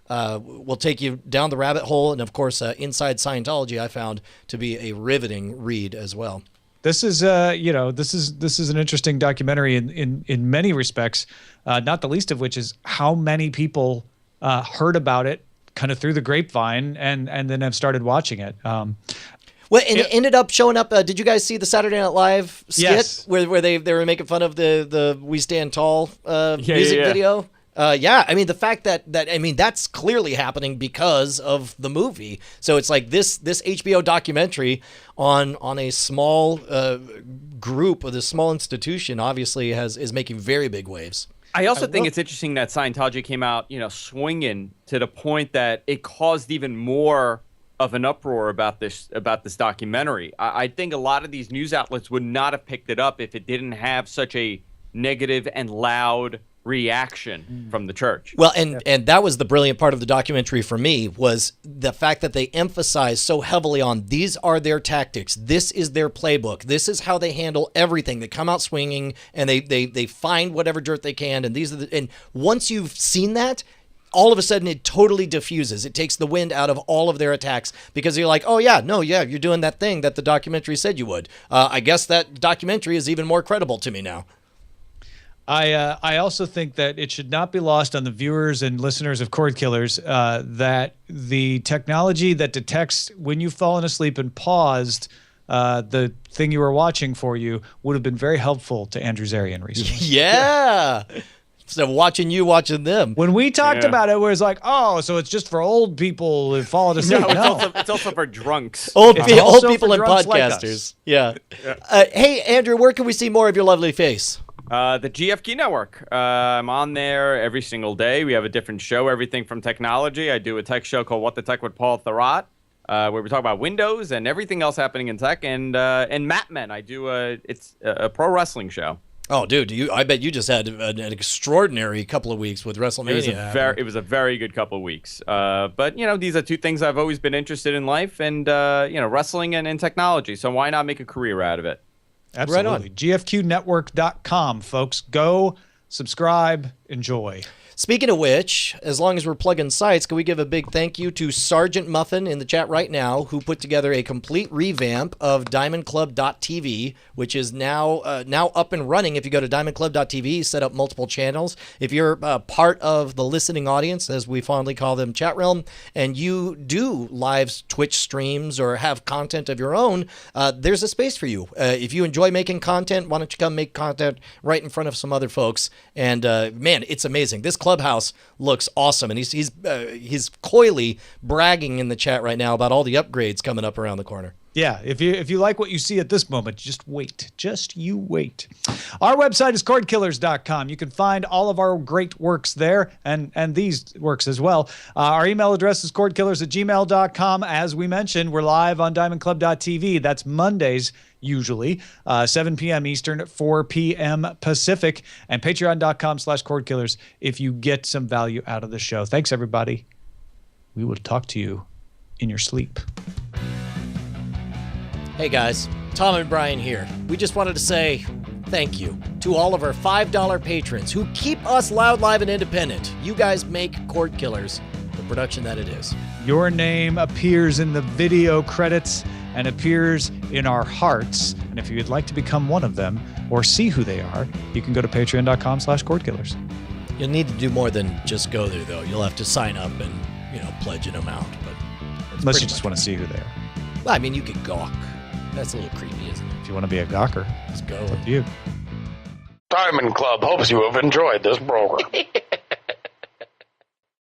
will take you down the rabbit hole. And of course, Inside Scientology, I found to be a riveting read as well. This is this is an interesting documentary in many respects, not the least of which is how many people heard about it kind of through the grapevine and then have started watching it. Well, and it ended up showing up. Did you guys see the Saturday Night Live skit? Yes. where they were making fun of the We Stand Tall music video? Yeah, I mean, the fact that that's clearly happening because of the movie. So it's like this HBO documentary on a small group, or this small institution, obviously is making very big waves. I also think it's interesting that Scientology came out, swinging to the point that it caused even more of an uproar about this documentary. I think a lot of these news outlets would not have picked it up if it didn't have such a negative and loud reaction from the church. Well, and that was the brilliant part of the documentary for me, was the fact that they emphasized so heavily on these are their tactics, this is their playbook, this is how they handle everything. They come out swinging and they find whatever dirt they can, and and once you've seen that, all of a sudden it totally diffuses. It takes the wind out of all of their attacks because you're like, oh yeah, you're doing that thing that the documentary said you would. I guess that documentary is even more credible to me now. I also think that it should not be lost on the viewers and listeners of Cord Killers that the technology that detects when you've fallen asleep and paused the thing you were watching for you would have been very helpful to Andrew Zarian recently. Yeah. So watching them. When we talked about it, it was like, oh, so it's just for old people who've fallen asleep. No, it's also for drunks. Old people and podcasters. Like yeah. Hey, Andrew, where can we see more of your lovely face? The GFK Network. I'm on there every single day. We have a different show, everything from technology. I do a tech show called What the Tech with Paul Thurrott, where we talk about Windows and everything else happening in tech. And Mat Men, I do it's a pro wrestling show. Oh, dude, I bet you just had an extraordinary couple of weeks with WrestleMania. It was a very good couple of weeks. But, these are two things I've always been interested in life and, wrestling and technology. So why not make a career out of it? Absolutely. Right on. GFQnetwork.com, folks. Go subscribe, enjoy. Speaking of which, as long as we're plugging sites, can we give a big thank you to Sergeant Muffin in the chat right now, who put together a complete revamp of DiamondClub.tv, which is now up and running. If you go to DiamondClub.tv, set up multiple channels. If you're part of the listening audience, as we fondly call them, chat realm, and you do live Twitch streams or have content of your own, there's a space for you. If you enjoy making content, why don't you come make content right in front of some other folks? And man, it's amazing. This clubhouse looks awesome, and he's coyly bragging in the chat right now about all the upgrades coming up around the corner. Yeah, if you like what you see at this moment, just wait. Just you wait. Our website is cordkillers.com. You can find all of our great works there and these works as well. Our email address is cordkillers@gmail.com. As we mentioned, we're live on diamondclub.tv. That's Mondays, usually, 7 p.m. Eastern, 4 p.m. Pacific, and patreon.com/cordkillers if you get some value out of the show. Thanks, everybody. We will talk to you in your sleep. Hey guys, Tom and Brian here. We just wanted to say thank you to all of our $5 patrons who keep us loud, live, and independent. You guys make Cord Killers the production that it is. Your name appears in the video credits and appears in our hearts. And if you'd like to become one of them or see who they are, you can go to patreon.com/cordkillers. You'll need to do more than just go there, though. You'll have to sign up and, pledge an amount. But unless you just want to see who they are. Well, I mean, you could gawk. That's a little creepy, isn't it? If you want to be a gawker, let's go. It's up to you. Diamond Club hopes you have enjoyed this program.